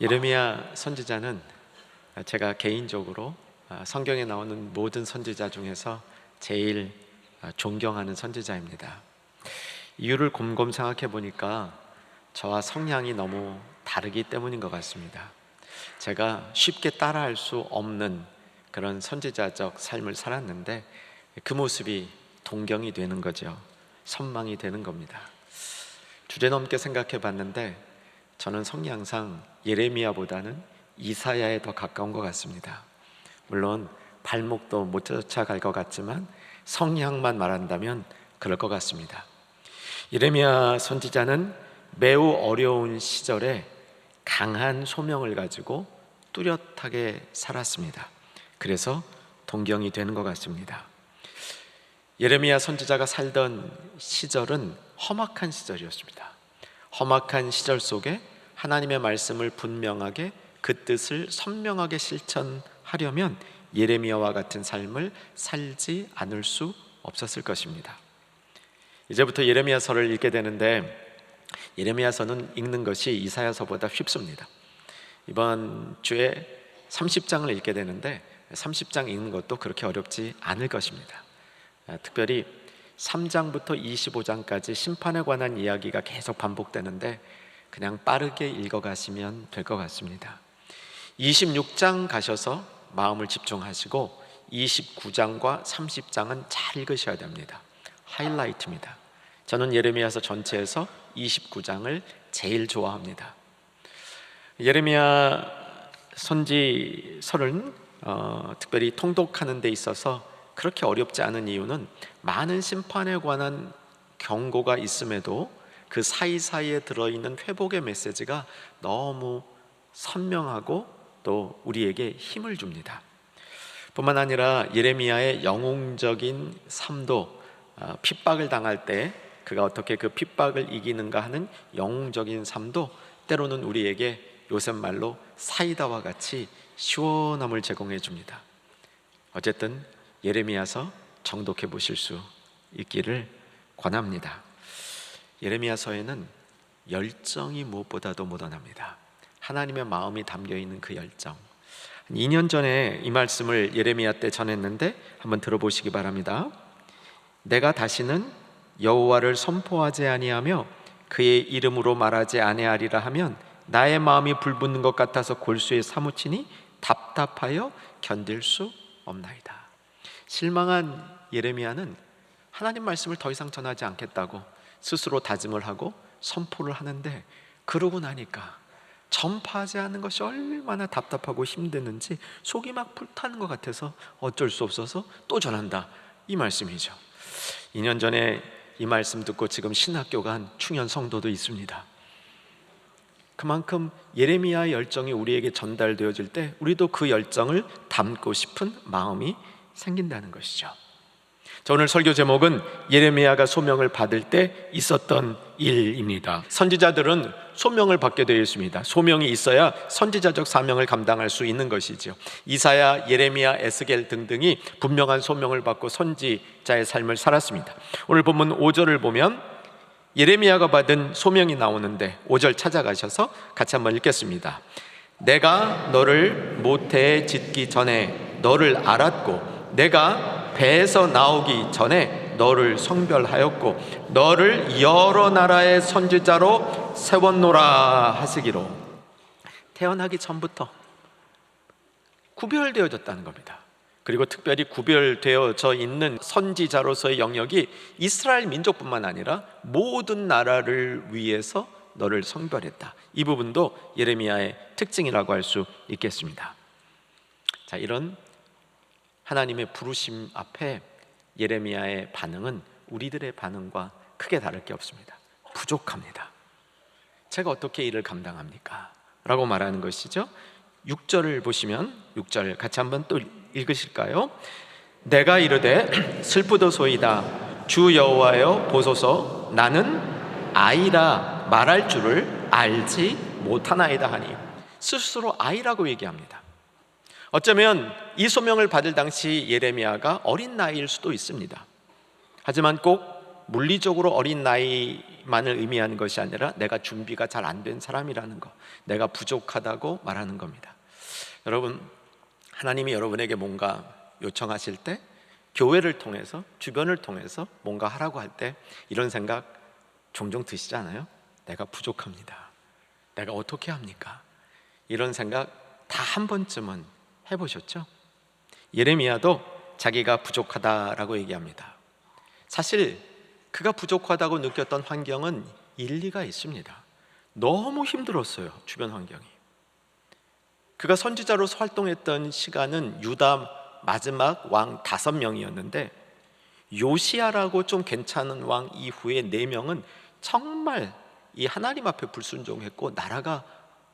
예레미야 선지자는 제가 개인적으로 성경에 나오는 모든 선지자 중에서 제일 존경하는 선지자입니다. 이유를 곰곰 생각해 보니까 저와 성향이 너무 다르기 때문인 것 같습니다. 제가 쉽게 따라할 수 없는 그런 선지자적 삶을 살았는데 그 모습이 동경이 되는 거죠. 선망이 되는 겁니다. 주제넘게 생각해 봤는데 저는 성향상 예레미야보다는 이사야에 더 가까운 것 같습니다. 물론 발목도 못 쫓아갈 것 같지만 성향만 말한다면 그럴 것 같습니다. 예레미야 선지자는 매우 어려운 시절에 강한 소명을 가지고 뚜렷하게 살았습니다. 그래서 동경이 되는 것 같습니다. 예레미야 선지자가 살던 시절은 험악한 시절이었습니다. 험악한 시절 속에 하나님의 말씀을 분명하게 그 뜻을 선명하게 실천하려면 예레미야와 같은 삶을 살지 않을 수 없었을 것입니다. 이제부터 예레미야서를 읽게 되는데 예레미야서는 읽는 것이 이사야서보다 쉽습니다. 이번 주에 30장을 읽게 되는데 30장 읽는 것도 그렇게 어렵지 않을 것입니다. 특별히 3장부터 25장까지 심판에 관한 이야기가 계속 반복되는데 그냥 빠르게 읽어가시면 될 것 같습니다. 26장 가셔서 마음을 집중하시고 29장과 30장은 잘 읽으셔야 됩니다. 하이라이트입니다. 저는 예레미야서 전체에서 29장을 제일 좋아합니다. 예레미야 선지서는 특별히 통독하는 데 있어서 그렇게 어렵지 않은 이유는 많은 심판에 관한 경고가 있음에도 그 사이사이에 들어있는 회복의 메시지가 너무 선명하고 또 우리에게 힘을 줍니다. 뿐만 아니라 예레미야의 영웅적인 삶도 핍박을 당할 때 그가 어떻게 그 핍박을 이기는가 하는 영웅적인 삶도 때로는 우리에게 요새 말로 사이다와 같이 시원함을 제공해 줍니다. 어쨌든 예레미야서 정독해 보실 수 있기를 권합니다. 예레미야서에는 열정이 무엇보다도 묻어납니다. 하나님의 마음이 담겨있는 그 열정. 2년 전에 이 말씀을 예레미야 때 전했는데 한번 들어보시기 바랍니다. 내가 다시는 여호와를 선포하지 아니하며 그의 이름으로 말하지 아니하리라 하면 나의 마음이 불붙는 것 같아서 골수에 사무치니 답답하여 견딜 수 없나이다. 실망한 예레미야는 하나님 말씀을 더 이상 전하지 않겠다고 스스로 다짐을 하고 선포를 하는데 그러고 나니까 전파하지 않는 것이 얼마나 답답하고 힘드는지 속이 막 불타는 것 같아서 어쩔 수 없어서 또 전한다, 이 말씀이죠. 2년 전에 이 말씀 듣고 지금 신학교 간 충현 성도도 있습니다. 그만큼 예레미야의 열정이 우리에게 전달되어질 때 우리도 그 열정을 담고 싶은 마음이 생긴다는 것이죠. 자, 오늘 설교 제목은 예레미야가 소명을 받을 때 있었던 일입니다. 선지자들은 소명을 받게 되어 있습니다. 소명이 있어야 선지자적 사명을 감당할 수 있는 것이죠. 이사야, 예레미야, 에스겔 등등이 분명한 소명을 받고 선지자의 삶을 살았습니다. 오늘 본문 5절을 보면 예레미야가 받은 소명이 나오는데 5절 찾아가셔서 같이 한번 읽겠습니다. 내가 너를 모태에 짓기 전에 너를 알았고 내가 배에서 나오기 전에 너를 성별하였고 너를 여러 나라의 선지자로 세웠노라 하시기로. 태어나기 전부터 구별되어졌다는 겁니다. 그리고 특별히 구별되어져 있는 선지자로서의 영역이 이스라엘 민족뿐만 아니라 모든 나라를 위해서 너를 성별했다. 이 부분도 예레미야의 특징이라고 할 수 있겠습니다. 자, 이런 하나님의 부르심 앞에 예레미야의 반응은 우리들의 반응과 크게 다를 게 없습니다. 부족합니다. 제가 어떻게 이를 감당합니까? 라고 말하는 것이죠. 6절을 보시면 6절 같이 한번 또 읽으실까요? 내가 이르되 슬프도소이다 주 여호와여 보소서 나는 아이라 말할 줄을 알지 못하나이다 하니. 스스로 아이라고 얘기합니다. 어쩌면 이 소명을 받을 당시 예레미야가 어린 나이일 수도 있습니다. 하지만 꼭 물리적으로 어린 나이일 준비만을 의미하는 것이 아니라 내가 준비가 잘 안 된 사람이라는 것, 내가 부족하다고 말하는 겁니다. 여러분, 하나님이 여러분에게 뭔가 요청하실 때 교회를 통해서, 주변을 통해서 뭔가 하라고 할 때 이런 생각 종종 드시잖아요. 내가 부족합니다. 내가 어떻게 합니까? 이런 생각 다 한 번쯤은 해보셨죠? 예레미야도 자기가 부족하다라고 얘기합니다. 사실 그가 부족하다고 느꼈던 환경은 일리가 있습니다. 너무 힘들었어요, 주변 환경이. 그가 선지자로서 활동했던 시간은 유다 마지막 왕 5명이었는데 요시야라고 좀 괜찮은 왕 이후에 4명은 정말 이 하나님 앞에 불순종했고 나라가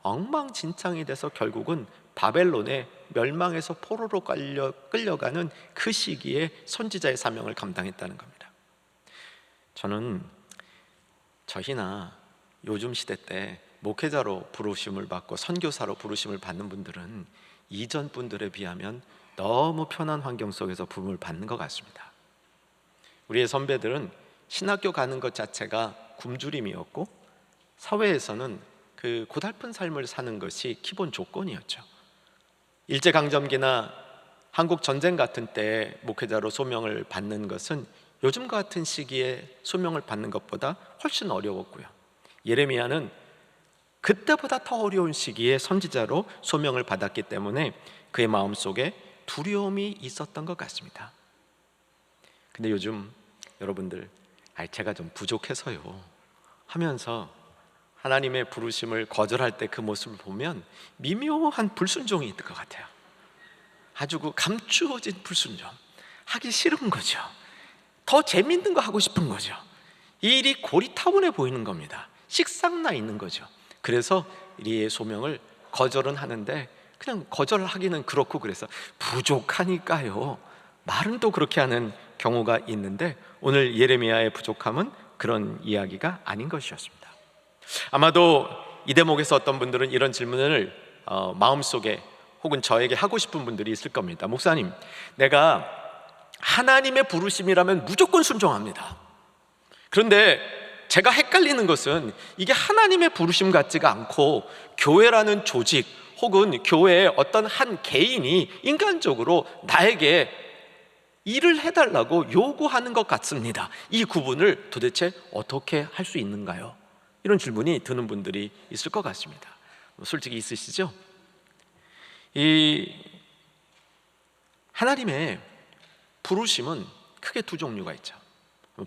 엉망진창이 돼서 결국은 바벨론에 멸망해서 포로로 끌려가는 그 시기에 선지자의 사명을 감당했다는 겁니다. 저는 저희나 요즘 시대 때 목회자로 부르심을 받고 선교사로 부르심을 받는 분들은 이전 분들에 비하면 너무 편한 환경 속에서 부름을 받는 것 같습니다. 우리의 선배들은 신학교 가는 것 자체가 굶주림이었고 사회에서는 그 고달픈 삶을 사는 것이 기본 조건이었죠. 일제강점기나 한국 전쟁 같은 때 목회자로 소명을 받는 것은 요즘 같은 시기에 소명을 받는 것보다 훨씬 어려웠고요. 예레미야는 그때보다 더 어려운 시기에 선지자로 소명을 받았기 때문에 그의 마음속에 두려움이 있었던 것 같습니다. 근데 요즘 여러분들 제가 좀 부족해서요 하면서 하나님의 부르심을 거절할 때 그 모습을 보면 미묘한 불순종이 있을 것 같아요. 아주 그 감추어진 불순종, 하기 싫은 거죠. 더 재밌는 거 하고 싶은 거죠. 이 일이 고리타분해 보이는 겁니다. 식상나 있는 거죠. 그래서 이 소명을 거절은 하는데 그냥 거절하기는 그렇고 그래서 부족하니까요 말은 또 그렇게 하는 경우가 있는데 오늘 예레미야의 부족함은 그런 이야기가 아닌 것이었습니다. 아마도 이 대목에서 어떤 분들은 이런 질문을 마음속에 혹은 저에게 하고 싶은 분들이 있을 겁니다. 목사님, 내가 하나님의 부르심이라면 무조건 순종합니다. 그런데 제가 헷갈리는 것은 이게 하나님의 부르심 같지가 않고 교회라는 조직 혹은 교회의 어떤 한 개인이 인간적으로 나에게 일을 해달라고 요구하는 것 같습니다. 이 구분을 도대체 어떻게 할 수 있는가요? 이런 질문이 드는 분들이 있을 것 같습니다. 솔직히 있으시죠? 이 하나님의 부르심은 크게 두 종류가 있죠.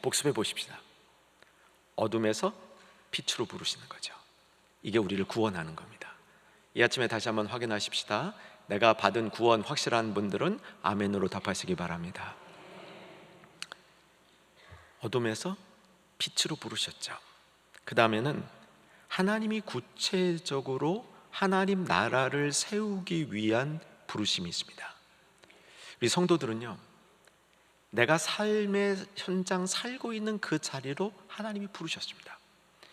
복습해 보십시다. 어둠에서 빛으로 부르시는 거죠. 이게 우리를 구원하는 겁니다. 이 아침에 다시 한번 확인하십시다. 내가 받은 구원 확실한 분들은 아멘으로 답하시기 바랍니다. 어둠에서 빛으로 부르셨죠. 그 다음에는 하나님이 구체적으로 하나님 나라를 세우기 위한 부르심이 있습니다. 우리 성도들은요, 내가 삶의 현장 살고 있는 그 자리로 하나님이 부르셨습니다.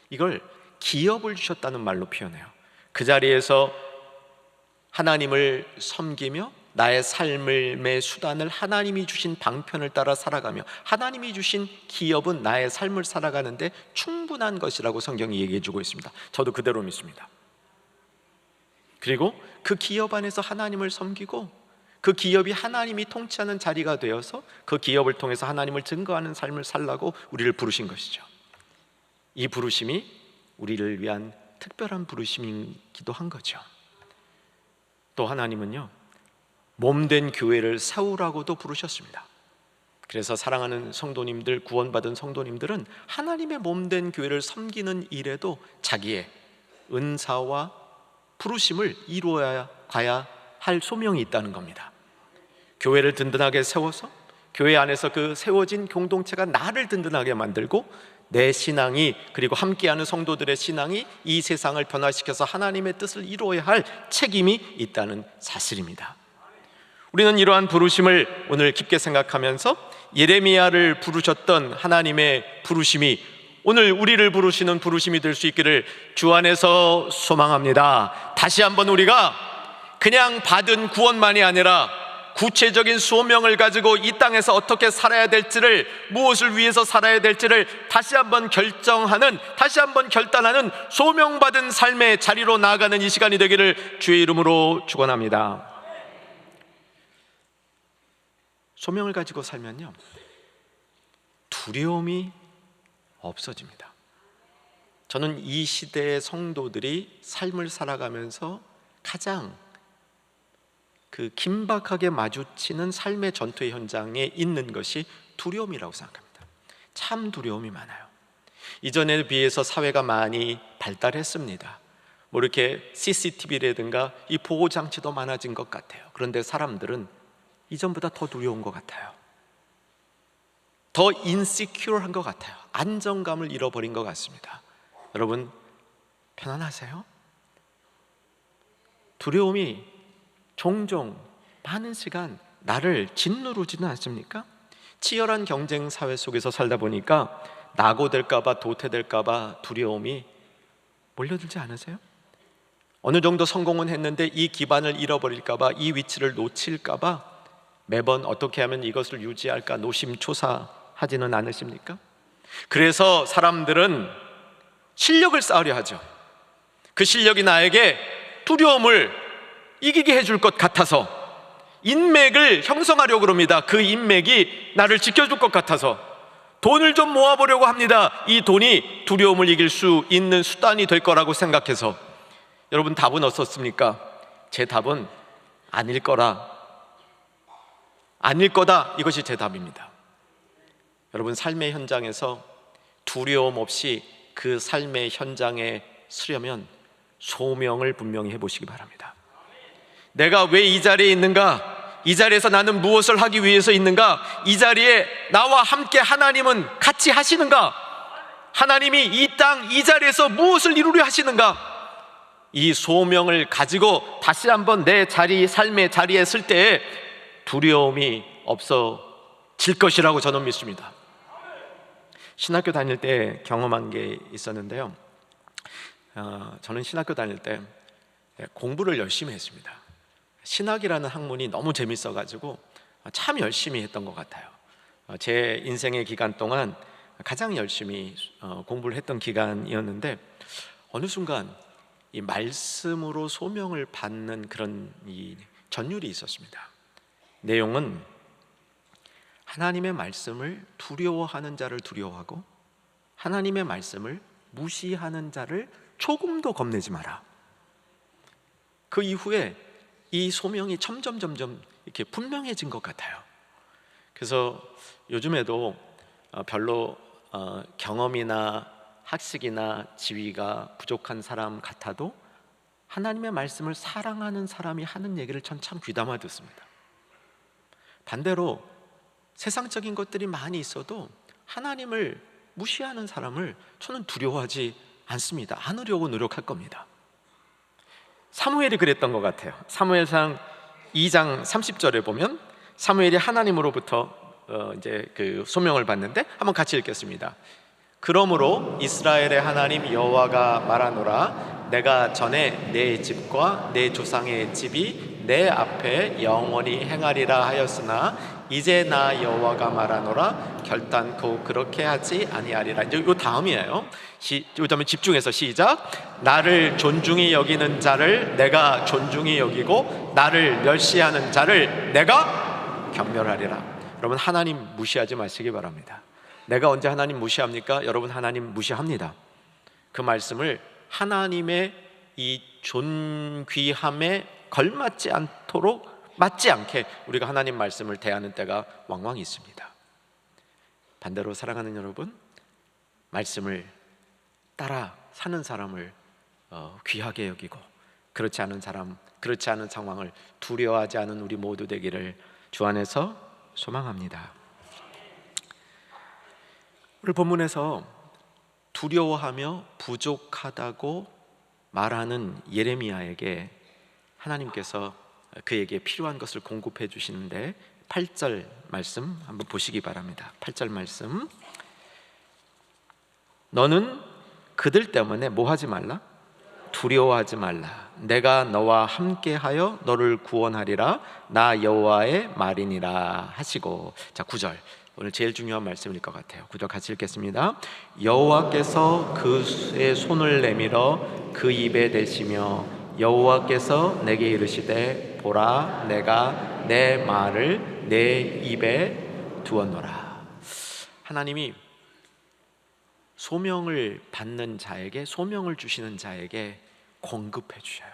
이걸 기업을 주셨다는 말로 표현해요. 그 자리에서 하나님을 섬기며 나의 삶의 수단을 하나님이 주신 방편을 따라 살아가며 하나님이 주신 기업은 나의 삶을 살아가는데 충분한 것이라고 성경이 얘기해 주고 있습니다. 저도 그대로 믿습니다. 그리고 그 기업 안에서 하나님을 섬기고 그 기업이 하나님이 통치하는 자리가 되어서 그 기업을 통해서 하나님을 증거하는 삶을 살라고 우리를 부르신 것이죠. 이 부르심이 우리를 위한 특별한 부르심이기도 한 거죠. 또 하나님은요, 몸된 교회를 세우라고도 부르셨습니다. 그래서 사랑하는 성도님들, 구원받은 성도님들은 하나님의 몸된 교회를 섬기는 일에도 자기의 은사와 부르심을 이루어야 가야 할 소명이 있다는 겁니다. 교회를 든든하게 세워서 교회 안에서 그 세워진 공동체가 나를 든든하게 만들고 내 신앙이, 그리고 함께하는 성도들의 신앙이 이 세상을 변화시켜서 하나님의 뜻을 이루어야 할 책임이 있다는 사실입니다. 우리는 이러한 부르심을 오늘 깊게 생각하면서 예레미야를 부르셨던 하나님의 부르심이 오늘 우리를 부르시는 부르심이 될 수 있기를 주 안에서 소망합니다. 다시 한번 우리가 그냥 받은 구원만이 아니라 구체적인 소명을 가지고 이 땅에서 어떻게 살아야 될지를, 무엇을 위해서 살아야 될지를 다시 한번 결정하는, 다시 한번 결단하는 소명받은 삶의 자리로 나아가는 이 시간이 되기를 주의 이름으로 축원합니다. 소명을 가지고 살면요, 두려움이 없어집니다. 저는 이 시대의 성도들이 삶을 살아가면서 가장 그 긴박하게 마주치는 삶의 전투의 현장에 있는 것이 두려움이라고 생각합니다. 참 두려움이 많아요. 이전에 비해서 사회가 많이 발달했습니다. 뭐 이렇게 CCTV라든가 이 보호장치도 많아진 것 같아요. 그런데 사람들은 이전보다 더 두려운 것 같아요. 더 인시큐어한 것 같아요. 안정감을 잃어버린 것 같습니다. 여러분, 편안하세요? 두려움이 종종 많은 시간 나를 짓누르지는 않습니까? 치열한 경쟁 사회 속에서 살다 보니까 낙오될까봐, 도태될까봐 두려움이 몰려들지 않으세요? 어느 정도 성공은 했는데 이 기반을 잃어버릴까봐, 이 위치를 놓칠까봐 매번 어떻게 하면 이것을 유지할까 노심초사하지는 않으십니까? 그래서 사람들은 실력을 쌓으려 하죠. 그 실력이 나에게 두려움을 이기게 해줄 것 같아서 인맥을 형성하려고 그럽니다. 그 인맥이 나를 지켜줄 것 같아서 돈을 좀 모아보려고 합니다. 이 돈이 두려움을 이길 수 있는 수단이 될 거라고 생각해서. 여러분, 답은 어떻습니까? 제 답은 아닐 거다, 이것이 제 답입니다. 여러분, 삶의 현장에서 두려움 없이 그 삶의 현장에 서려면 소명을 분명히 해보시기 바랍니다. 내가 왜 이 자리에 있는가? 이 자리에서 나는 무엇을 하기 위해서 있는가? 이 자리에 나와 함께 하나님은 같이 하시는가? 하나님이 이 땅, 이 자리에서 무엇을 이루려 하시는가? 이 소명을 가지고 다시 한번 내 자리, 삶의 자리에 설 때에 두려움이 없어질 것이라고 저는 믿습니다. 신학교 다닐 때 경험한 게 있었는데요, 저는 신학교 다닐 때 공부를 열심히 했습니다. 신학이라는 학문이 너무 재밌어가지고 참 열심히 했던 것 같아요. 제 인생의 기간 동안 가장 열심히 공부를 했던 기간이었는데, 어느 순간 이 말씀으로 소명을 받는 그런 이 전율이 있었습니다. 내용은 하나님의 말씀을 두려워하는 자를 두려워하고 하나님의 말씀을 무시하는 자를 조금도 겁내지 마라. 그 이후에 이 소명이 점점 이렇게 분명해진 것 같아요. 그래서 요즘에도 별로 경험이나 학식이나 지위가 부족한 사람 같아도 하나님의 말씀을 사랑하는 사람이 하는 얘기를 전 참 귀담아 듣습니다. 반대로 세상적인 것들이 많이 있어도 하나님을 무시하는 사람을 저는 두려워하지 않습니다. 않으려고 노력할 겁니다. 사무엘이 그랬던 것 같아요. 사무엘상 2장 30절에 보면 사무엘이 하나님으로부터 이제 그 소명을 받는데, 한번 같이 읽겠습니다. 그러므로 이스라엘의 하나님 여호와가 말하노라, 내가 전에 내 집과 내 조상의 집이 내 앞에 영원히 행하리라 하였으나 이제 나 여호와가 말하노라, 결단코 그렇게 하지 아니하리라. 이제 요 다음이에요. 요점에 집중해서 시작. 나를 존중히 여기는 자를 내가 존중히 여기고 나를 멸시하는 자를 내가 경멸하리라. 여러분, 하나님 무시하지 마시기 바랍니다. 내가 언제 하나님 무시합니까? 여러분, 하나님 무시합니다. 그 말씀을 하나님의 이 존귀함에 걸맞지 않도록, 맞지 않게 우리가 하나님 말씀을 대하는 때가 왕왕 있습니다. 반대로 사랑하는 여러분, 말씀을 따라 사는 사람을 귀하게 여기고 그렇지 않은 사람, 그렇지 않은 상황을 두려워하지 않은 우리 모두 되기를 주 안에서 소망합니다. 오늘 본문에서 두려워하며 부족하다고 말하는 예레미야에게 하나님께서 그에게 필요한 것을 공급해 주시는데, 8절 말씀 한번 보시기 바랍니다. 8절 말씀. 너는 그들 때문에 뭐 하지 말라? 두려워하지 말라. 내가 너와 함께하여 너를 구원하리라. 나 여호와의 말이니라 하시고. 자, 9절 오늘 제일 중요한 말씀일 것 같아요. 9절 같이 읽겠습니다. 여호와께서 그의 손을 내밀어 그 입에 대시며 여호와께서 내게 이르시되 보라 내가 내 말을 내 입에 두었노라. 하나님이 소명을 받는 자에게, 소명을 주시는 자에게 공급해 주셔요.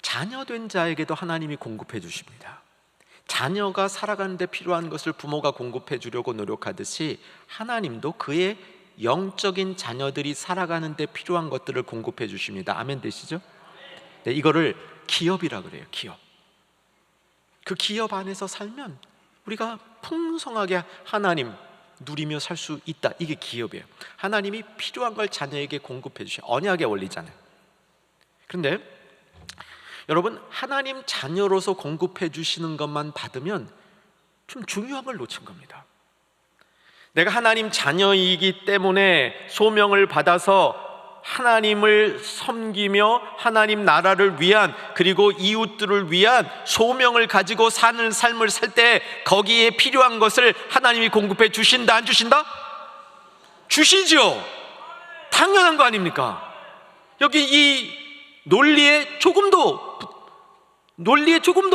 자녀된 자에게도 하나님이 공급해 주십니다. 자녀가 살아가는데 필요한 것을 부모가 공급해 주려고 노력하듯이 하나님도 그의 영적인 자녀들이 살아가는데 필요한 것들을 공급해 주십니다. 아멘 되시죠? 네, 이거를 기업이라 그래요. 기업. 그 기업 안에서 살면 우리가 풍성하게 하나님 누리며 살 수 있다. 이게 기업이에요. 하나님이 필요한 걸 자녀에게 공급해 주셔요. 언약의 원리잖아요. 그런데 여러분, 하나님 자녀로서 공급해 주시는 것만 받으면 좀 중요한 걸 놓친 겁니다. 내가 하나님 자녀이기 때문에 소명을 받아서 하나님을 섬기며 하나님 나라를 위한, 그리고 이웃들을 위한 소명을 가지고 사는 삶을 살 때 거기에 필요한 것을 하나님이 공급해 주신다, 안 주신다? 주시죠. 당연한 거 아닙니까? 여기 이 논리에 조금도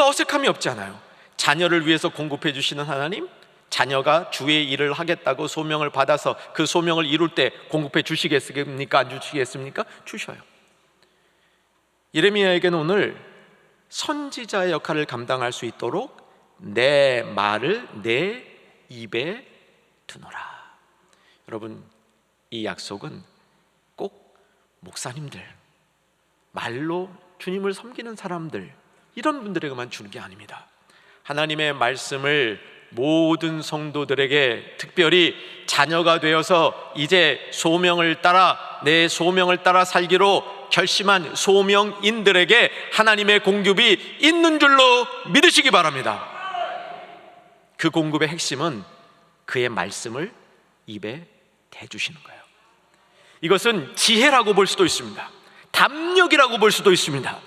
어색함이 없잖아요. 자녀를 위해서 공급해 주시는 하나님, 자녀가 주의 일을 하겠다고 소명을 받아서 그 소명을 이룰 때 공급해 주시겠습니까? 안 주시겠습니까? 주셔요. 예레미야에게는 오늘 선지자의 역할을 감당할 수 있도록 내 말을 내 입에 두노라. 여러분, 이 약속은 꼭 목사님들, 말로 주님을 섬기는 사람들, 이런 분들에게만 주는 게 아닙니다. 하나님의 말씀을 모든 성도들에게, 특별히 자녀가 되어서 이제 소명을 따라, 내 소명을 따라 살기로 결심한 소명인들에게 하나님의 공급이 있는 줄로 믿으시기 바랍니다. 그 공급의 핵심은 그의 말씀을 입에 대주시는 거예요. 이것은 지혜라고 볼 수도 있습니다. 담력이라고 볼 수도 있습니다.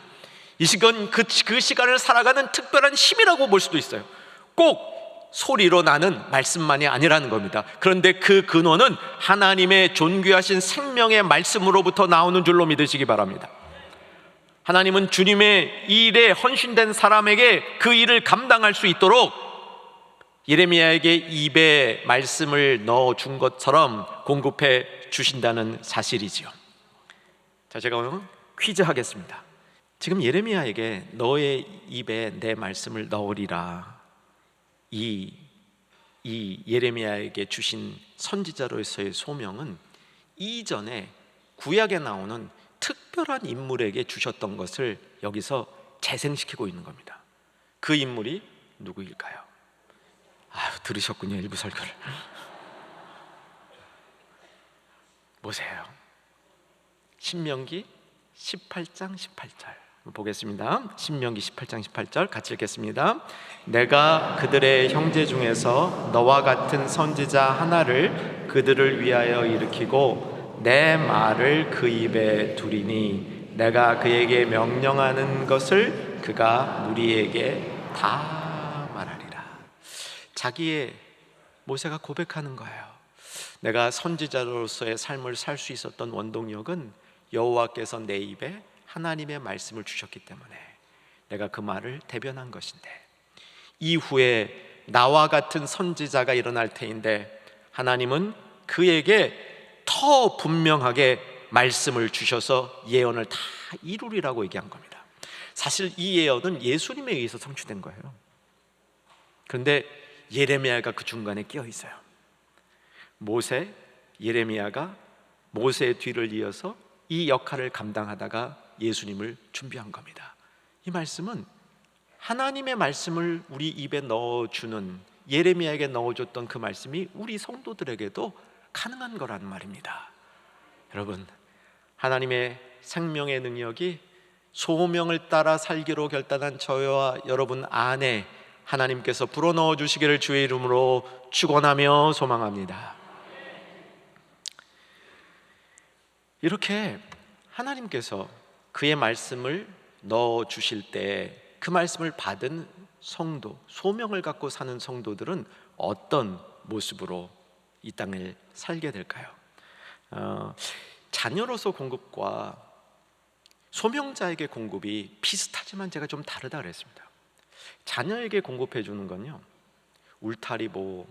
이 시간, 그 시간을 살아가는 특별한 힘이라고 볼 수도 있어요. 꼭 소리로 나는 말씀만이 아니라는 겁니다. 그런데 그 근원은 하나님의 존귀하신 생명의 말씀으로부터 나오는 줄로 믿으시기 바랍니다. 하나님은 주님의 일에 헌신된 사람에게 그 일을 감당할 수 있도록 예레미야에게 입에 말씀을 넣어준 것처럼 공급해 주신다는 사실이지요. 자, 제가 오늘 퀴즈 하겠습니다. 지금 예레미야에게 너의 입에 내 말씀을 넣으리라, 이 예레미야에게 주신 선지자로서의 소명은 이전에 구약에 나오는 특별한 인물에게 주셨던 것을 여기서 재생시키고 있는 겁니다. 그 인물이 누구일까요? 들으셨군요, 일부 설교를. 보세요. 신명기 18장 18절 보겠습니다. 신명기 18장 18절 같이 읽겠습니다. 내가 그들의 형제 중에서 너와 같은 선지자 하나를 그들을 위하여 일으키고 내 말을 그 입에 두리니 내가 그에게 명령하는 것을 그가 무리에게 다 말하리라. 자기의 모세가 고백하는 거예요. 내가 선지자로서의 삶을 살 수 있었던 원동력은 여호와께서 내 입에 하나님의 말씀을 주셨기 때문에 내가 그 말을 대변한 것인데, 이후에 나와 같은 선지자가 일어날 테인데 하나님은 그에게 더 분명하게 말씀을 주셔서 예언을 다 이루리라고 얘기한 겁니다. 사실 이 예언은 예수님에 의해서 성취된 거예요. 그런데 예레미야가 그 중간에 끼어 있어요. 모세, 예레미야가 모세의 뒤를 이어서 이 역할을 감당하다가 예수님을 준비한 겁니다. 이 말씀은 하나님의 말씀을 우리 입에 넣어주는, 예레미야에게 넣어줬던 그 말씀이 우리 성도들에게도 가능한 거라는 말입니다. 여러분, 하나님의 생명의 능력이 소명을 따라 살기로 결단한 저와 여러분 안에 하나님께서 불어넣어 주시기를 주의 이름으로 축원하며 소망합니다. 이렇게 하나님께서 그의 말씀을 넣어 주실 때 그 말씀을 받은 성도, 소명을 갖고 사는 성도들은 어떤 모습으로 이 땅을 살게 될까요? 자녀로서 공급과 소명자에게 공급이 비슷하지만 제가 좀 다르다 그랬습니다. 자녀에게 공급해 주는 건요, 울타리보,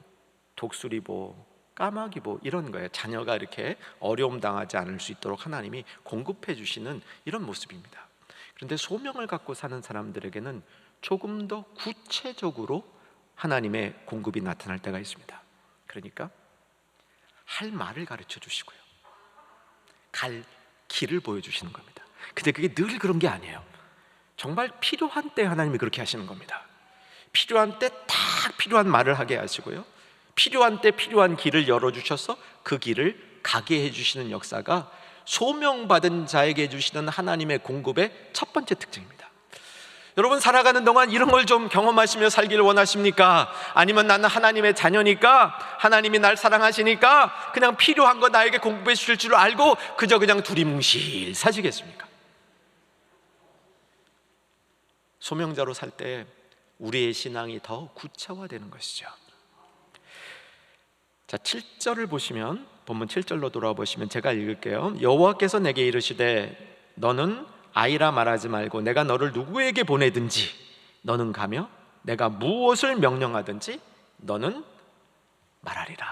독수리보, 까마귀보 이런 거예요. 자녀가 이렇게 어려움 당하지 않을 수 있도록 하나님이 공급해 주시는 이런 모습입니다. 그런데 소명을 갖고 사는 사람들에게는 조금 더 구체적으로 하나님의 공급이 나타날 때가 있습니다. 그러니까 할 말을 가르쳐 주시고요, 갈 길을 보여주시는 겁니다. 근데 그게 늘 그런 게 아니에요. 정말 필요한 때 하나님이 그렇게 하시는 겁니다. 필요한 때 딱 필요한 말을 하게 하시고요, 필요한 때 필요한 길을 열어주셔서 그 길을 가게 해주시는 역사가 소명받은 자에게 해주시는 하나님의 공급의 첫 번째 특징입니다. 여러분, 살아가는 동안 이런 걸 좀 경험하시며 살기를 원하십니까? 아니면 나는 하나님의 자녀니까, 하나님이 날 사랑하시니까 그냥 필요한 거 나에게 공급해 주실 줄 알고 그냥 두리뭉실 사시겠습니까? 소명자로 살 때 우리의 신앙이 더 구체화되는 것이죠. 자, 7절을 보시면, 본문 7절로 돌아와 보시면 제가 읽을게요. 여호와께서 내게 이르시되 너는 아이라 말하지 말고 내가 너를 누구에게 보내든지 너는 가며 내가 무엇을 명령하든지 너는 말하리라.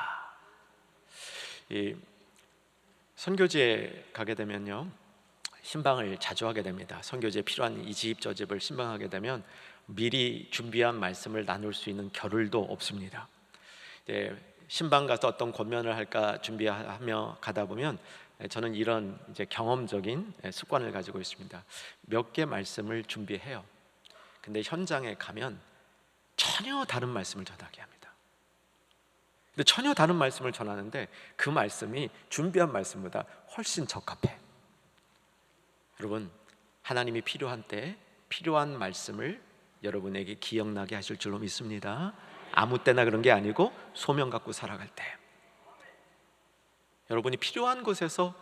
이 선교지에 가게 되면요, 신방을 자주 하게 됩니다. 선교지에 필요한 이 집 저 집을 신방하게 되면 미리 준비한 말씀을 나눌 수 있는 겨를도 없습니다. 신방 가서 어떤 권면을 할까 준비하며 가다 보면 저는 이런 이제 경험적인 습관을 가지고 있습니다. 몇 개 말씀을 준비해요. 근데 현장에 가면 전혀 다른 말씀을 전하게 합니다. 근데 전혀 다른 말씀을 전하는데 그 말씀이 준비한 말씀보다 훨씬 적합해. 여러분, 하나님이 필요한 때 필요한 말씀을 여러분에게 기억나게 하실 줄로 믿습니다. 아무 때나 그런 게 아니고 소명 갖고 살아갈 때, 여러분이 필요한 곳에서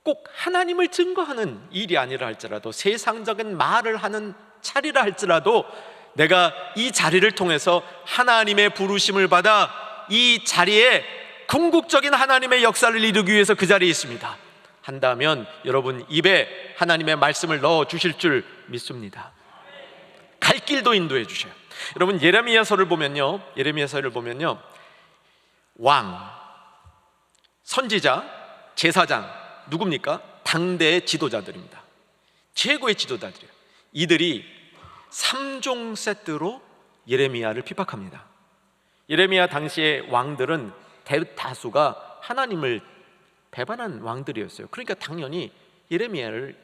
꼭 하나님을 증거하는 일이 아니라 할지라도, 세상적인 말을 하는 자리라 할지라도 내가 이 자리를 통해서 하나님의 부르심을 받아 이 자리에 궁극적인 하나님의 역사를 이루기 위해서 그 자리에 있습니다 한다면 여러분 입에 하나님의 말씀을 넣어 주실 줄 믿습니다. 갈 길도 인도해 주셔요. 여러분, 예레미야서를 보면요, 왕, 선지자, 제사장 누굽니까? 당대의 지도자들입니다. 최고의 지도자들이에요. 이들이 3종 세트로 예레미야를 핍박합니다. 예레미야 당시의 왕들은 대다수가 하나님을 배반한 왕들이었어요. 그러니까 당연히 예레미야를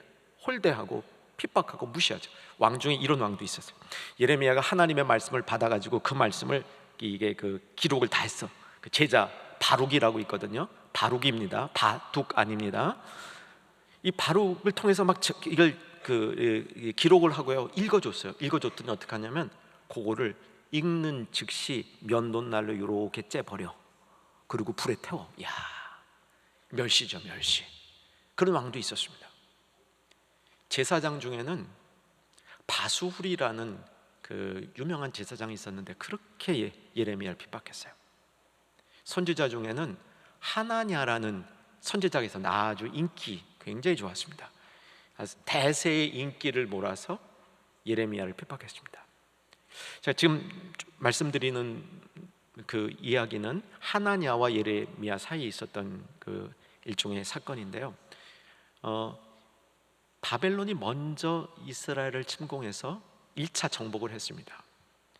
홀대하고 핍박하고 무시하죠. 왕 중에 이런 왕도 있었어요. 예레미야가 하나님의 말씀을 받아가지고 그 말씀을, 이게 그 기록을 다 했어. 그 제자 바룩이라고 있거든요. 바룩입니다. 바둑 아닙니다. 이 바룩을 통해서 막 이걸 기록을 하고요, 읽어줬어요. 읽어줬더니 어떻게 하냐면 그거를 읽는 즉시 면도날로 이렇게 째버려. 그리고 불에 태워. 야, 멸시죠, 멸시. 그런 왕도 있었습니다. 제사장 중에는 바수훌이라는 그 유명한 제사장이 있었는데 그렇게 예레미야를 핍박했어요. 선지자 중에는 하나냐라는 선지자가 있었는데 아주 인기 굉장히 좋았습니다. 대세의 인기를 몰아서 예레미야를 핍박했습니다. 자, 지금 말씀드리는 그 이야기는 하나냐와 예레미야 사이에 있었던 그 일종의 사건인데요, 바벨론이 먼저 이스라엘을 침공해서 1차 정복을 했습니다.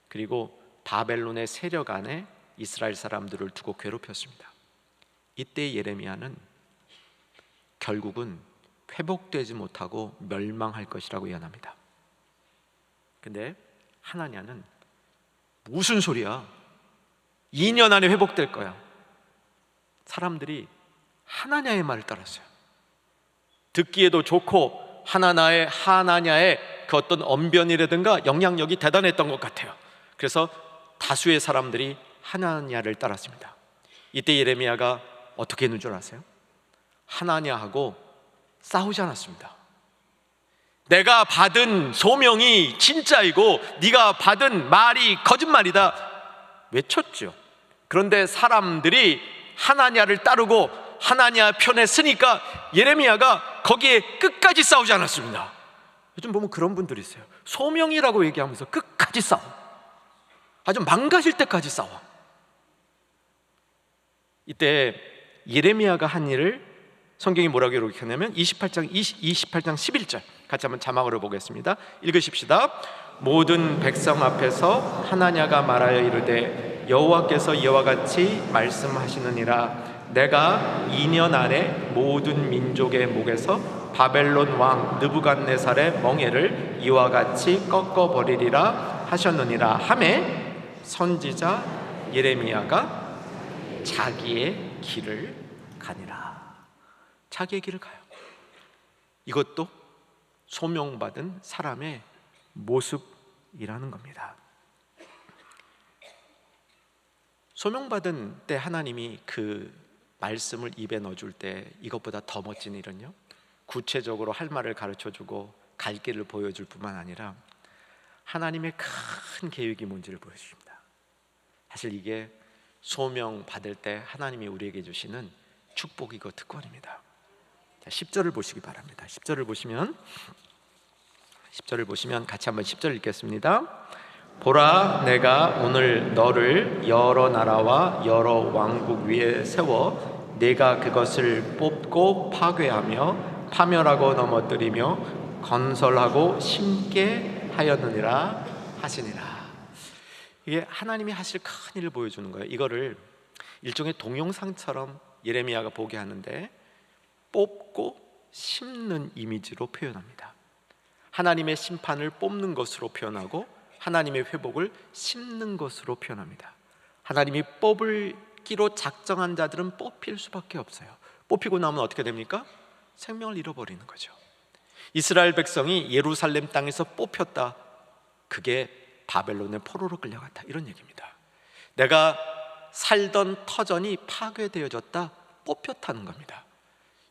그리고 바벨론의 세력 안에 이스라엘 사람들을 두고 괴롭혔습니다. 이때 예레미야는 결국은 회복되지 못하고 멸망할 것이라고 예언합니다. 근데 하나냐는 무슨 소리야? 2년 안에 회복될 거야. 사람들이 하나냐의 말을 따랐어요. 듣기에도 좋고 하나냐의 그 어떤 언변이라든가 영향력이 대단했던 것 같아요. 그래서 다수의 사람들이 하나냐를 따랐습니다. 이때 예레미야가 어떻게 했는 줄 아세요? 하나냐하고 싸우지 않았습니다. 내가 받은 소명이 진짜이고 네가 받은 말이 거짓말이다 외쳤죠. 그런데 사람들이 하나냐를 따르고 하나냐 편에 서니까 예레미야가 거기에 끝까지 싸우지 않았습니다. 요즘 보면 그런 분들이 있어요. 소명이라고 얘기하면서 끝까지 싸워. 아주 망가질 때까지 싸워. 이때 예레미야가 한 일을 성경이 뭐라고 기록했냐면 28장 11절 같이 한번 자막으로 보겠습니다. 읽으십시다. 모든 백성 앞에서 하나냐가 말하여 이르되 여호와께서 이와 같이 말씀하시느니라. 내가 2년 안에 모든 민족의 목에서 바벨론 왕 느부갓네살의 멍에를 이와 같이 꺾어버리리라 하셨느니라 하매 선지자 예레미야가 자기의 길을 가니라. 자기의 길을 가요. 이것도 소명받은 사람의 모습이라는 겁니다. 소명받은 때 하나님이 그 말씀을 입에 넣어줄 때 이것보다 더 멋진 일은요, 구체적으로 할 말을 가르쳐주고 갈 길을 보여줄 뿐만 아니라 하나님의 큰 계획이 뭔지를 보여줍니다. 사실 이게 소명 받을 때 하나님이 우리에게 주시는 축복이고 특권입니다. 자, 10절을 보시기 바랍니다. 10절을 보시면 같이 한번 10절 읽겠습니다. 보라, 내가 오늘 너를 여러 나라와 여러 왕국 위에 세워 내가 그것을 뽑고 파괴하며 파멸하고 넘어뜨리며 건설하고 심게 하였느니라 하시니라. 이게 하나님이 하실 큰 일을 보여주는 거예요. 이거를 일종의 동영상처럼 예레미야가 보게 하는데 뽑고 심는 이미지로 표현합니다. 하나님의 심판을 뽑는 것으로 표현하고 하나님의 회복을 심는 것으로 표현합니다. 하나님이 뽑을 기로 작정한 자들은 뽑힐 수밖에 없어요. 뽑히고 나면 어떻게 됩니까? 생명을 잃어버리는 거죠. 이스라엘 백성이 예루살렘 땅에서 뽑혔다. 그게 바벨론의 포로로 끌려갔다, 이런 얘기입니다. 내가 살던 터전이 파괴되어졌다, 뽑혔다는 겁니다.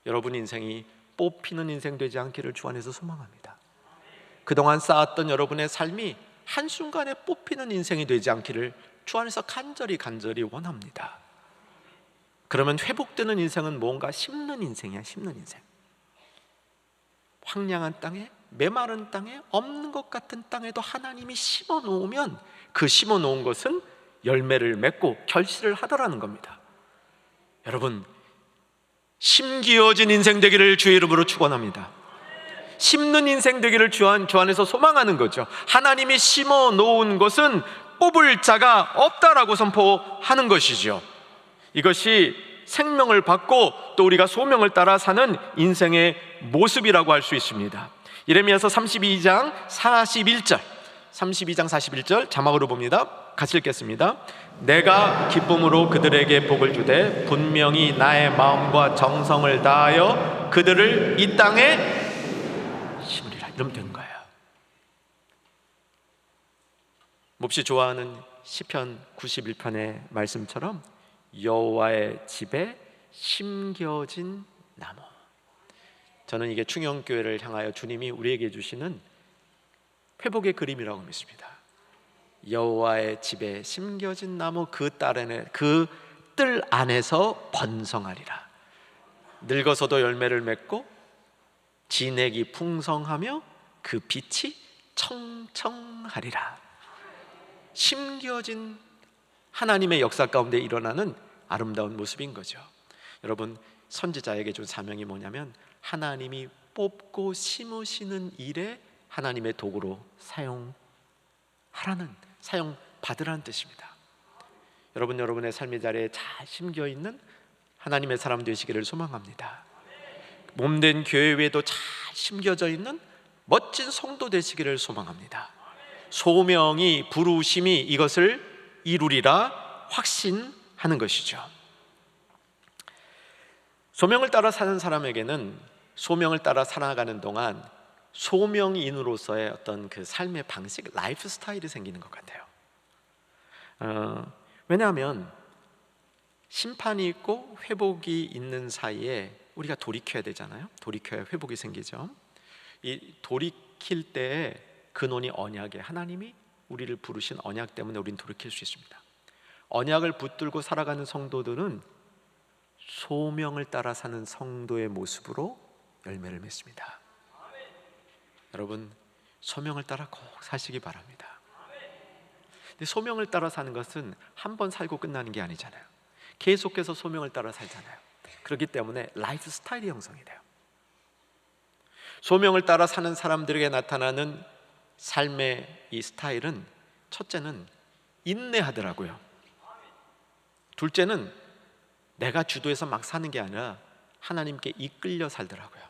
여러분 인생이 뽑히는 인생 되지 않기를 주 안에서 소망합니다. 그동안 쌓았던 여러분의 삶이 한순간에 뽑히는 인생이 되지 않기를 주 안에서 간절히 원합니다. 그러면 회복되는 인생은 뭔가 심는 인생이야. 심는 인생. 황량한 땅에, 메마른 땅에, 없는 것 같은 땅에도 하나님이 심어 놓으면 그 심어 놓은 것은 열매를 맺고 결실을 하더라는 겁니다. 여러분, 심기어진 인생 되기를 주의 이름으로 축원합니다. 심는 인생 되기를 주 안에서 소망하는 거죠. 하나님이 심어 놓은 것은 뽑을 자가 없다라고 선포하는 것이죠. 이것이 생명을 받고 또 우리가 소명을 따라 사는 인생의 모습이라고 할 수 있습니다. 예레미야서 32장 41절 자막으로 봅니다. 같이 읽겠습니다. 내가 기쁨으로 그들에게 복을 주되 분명히 나의 마음과 정성을 다하여 그들을 이 땅에 심으리라. 이러면 되는 거예요. 몹시 좋아하는 시편 91편의 말씀처럼 여호와의 집에 심겨진 나무. 저는 이게 충영교회를 향하여 주님이 우리에게 주시는 회복의 그림이라고 믿습니다. 여호와의 집에 심겨진 나무, 그 뜰 안에서 번성하리라. 늙어서도 열매를 맺고 진액이 풍성하며 그 빛이 청청하리라. 심겨진 하나님의 역사 가운데 일어나는 아름다운 모습인 거죠. 여러분, 선지자에게 준 사명이 뭐냐면 하나님이 뽑고 심으시는 일에 하나님의 도구로 사용받으라는 뜻입니다. 여러분의 삶의 자리에 잘 심겨있는 하나님의 사람 되시기를 소망합니다. 몸된 교회 외에도 잘 심겨져 있는 멋진 성도 되시기를 소망합니다. 소명이, 부르심이 이것을 이루리라 확신하는 것이죠. 소명을 따라 사는 사람에게는 소명을 따라 살아가는 동안 소명인으로서의 어떤 그 삶의 방식, 라이프 스타일이 생기는 것 같아요. 왜냐하면 심판이 있고 회복이 있는 사이에 우리가 돌이켜야 되잖아요. 돌이켜야 회복이 생기죠. 이 돌이킬 때 근원이 언약에, 하나님이 우리를 부르신 언약 때문에 우리는 돌이킬 수 있습니다. 언약을 붙들고 살아가는 성도들은 소명을 따라 사는 성도의 모습으로 열매를 맺습니다. 여러분, 소명을 따라 꼭 사시기 바랍니다. 근데 소명을 따라 사는 것은 한 번 살고 끝나는 게 아니잖아요. 계속해서 소명을 따라 살잖아요. 그렇기 때문에 라이프 스타일이 형성이 돼요. 소명을 따라 사는 사람들에게 나타나는 삶의 이 스타일은, 첫째는 인내하더라고요. 둘째는 내가 주도해서 막 사는 게 아니라 하나님께 이끌려 살더라고요.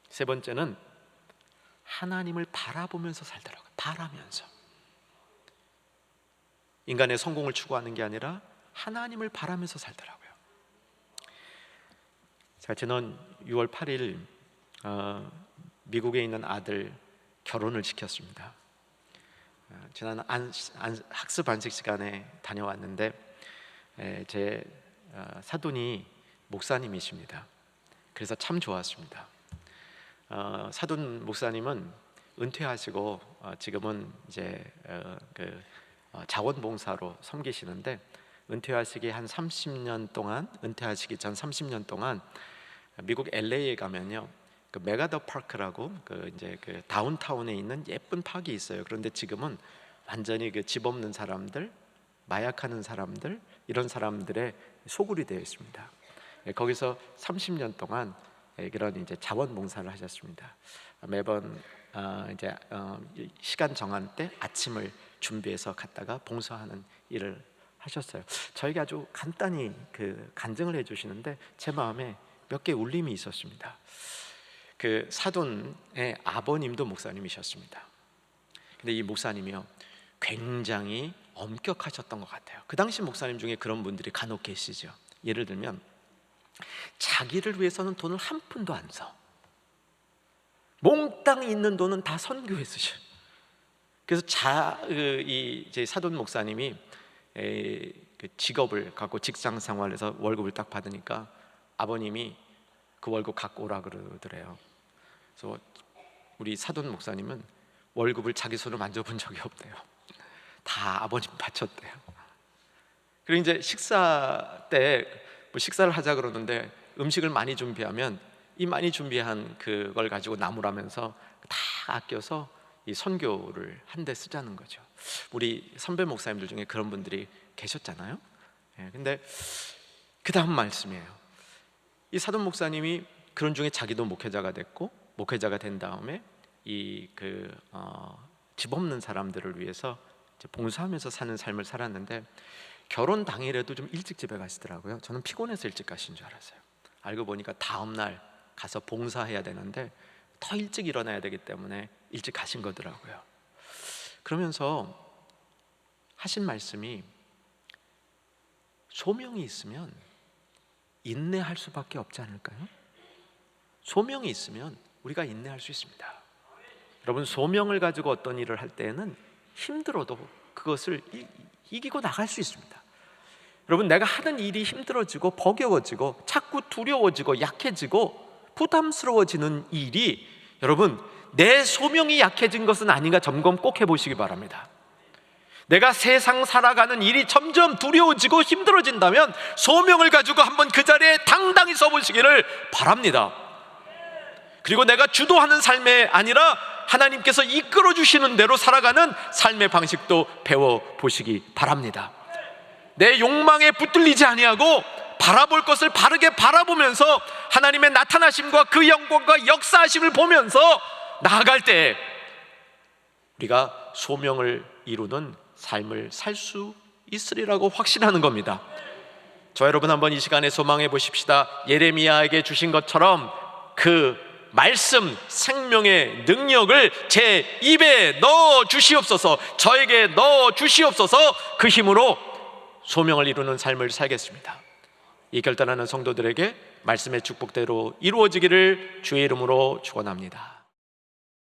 세 번째는 하나님을 바라보면서 살더라고요. 바라면서. 인간의 성공을 추구하는 게 아니라 하나님을 바라면서 살더라고요. 제가 지난 6월 8일 미국에 있는 아들 결혼을 시켰습니다. 지난 학습 안식 시간에 다녀왔는데 제 사돈이 목사님이십니다. 그래서 참 좋았습니다. 사돈 목사님은 은퇴하시고 지금은 이제 자원봉사로 섬기시는데, 은퇴하시기 전 30년 동안 미국 LA에 가면요, 그 메가더 파크라고 이제 다운타운에 있는 예쁜 파크가 있어요. 그런데 지금은 완전히 집 없는 사람들, 마약하는 사람들, 이런 사람들의 소굴이 되어 있습니다. 거기서 30년 동안 그런 이제 자원봉사를 하셨습니다. 매번 이제 시간 정한 때 아침을 준비해서 갔다가 봉사하는 일을 하셨어요. 저에게 아주 간단히 간증을 해주시는데 제 마음에 몇 개 울림이 있었습니다. 그 사돈의 아버님도 목사님이셨습니다. 근데 이 목사님이요, 굉장히 엄격하셨던 것 같아요. 그 당시 목사님 중에 그런 분들이 간혹 계시죠. 예를 들면 자기를 위해서는 돈을 한 푼도 안 써. 몽땅 있는 돈은 다 선교에 쓰셔. 그래서 제 사돈 목사님이 그 직업을 갖고 직장 생활에서 월급을 딱 받으니까 아버님이 그 월급 갖고 오라 그러더래요. 그래서 우리 사돈 목사님은 월급을 자기 손으로 만져본 적이 없대요. 다 아버님 바쳤대요. 그리고 이제 식사 때 뭐 식사를 하자 그러는데 음식을 많이 준비하면 이 많이 준비한 그걸 가지고 나무라면서 다 아껴서 이 선교를 한 대 쓰자는 거죠. 우리 선배 목사님들 중에 그런 분들이 계셨잖아요. 근데 그 다음 말씀이에요. 이 사돈 목사님이 그런 중에 자기도 목회자가 됐고, 목회자가 된 다음에 집 없는 사람들을 위해서 이제 봉사하면서 사는 삶을 살았는데, 결혼 당일에도 좀 일찍 집에 가시더라고요. 저는 피곤해서 일찍 가신 줄 알았어요. 알고 보니까 다음 날 가서 봉사해야 되는데 더 일찍 일어나야 되기 때문에 일찍 가신 거더라고요. 그러면서 하신 말씀이, 소명이 있으면 인내할 수밖에 없지 않을까요? 소명이 있으면 우리가 인내할 수 있습니다. 여러분, 소명을 가지고 어떤 일을 할 때는 힘들어도 그것을 이기고 나갈 수 있습니다. 여러분, 내가 하는 일이 힘들어지고 버거워지고 자꾸 두려워지고 약해지고 부담스러워지는 일이, 여러분, 내 소명이 약해진 것은 아닌가 점검 꼭 해보시기 바랍니다. 내가 세상 살아가는 일이 점점 두려워지고 힘들어진다면 소명을 가지고 한번 그 자리에 당당히 서보시기를 바랍니다. 그리고 내가 주도하는 삶이 아니라 하나님께서 이끌어 주시는 대로 살아가는 삶의 방식도 배워보시기 바랍니다. 내 욕망에 붙들리지 아니하고 바라볼 것을 바르게 바라보면서 하나님의 나타나심과 그 영광과 역사하심을 보면서 나아갈 때 우리가 소명을 이루는 삶을 살 수 있으리라고 확신하는 겁니다. 저 여러분, 한번 이 시간에 소망해 보십시다. 예레미야에게 주신 것처럼 그 말씀, 생명의 능력을 제 입에 넣어 주시옵소서. 저에게 넣어 주시옵소서. 그 힘으로 소명을 이루는 삶을 살겠습니다. 이 결단하는 성도들에게 말씀의 축복대로 이루어지기를 주의 이름으로 축원합니다.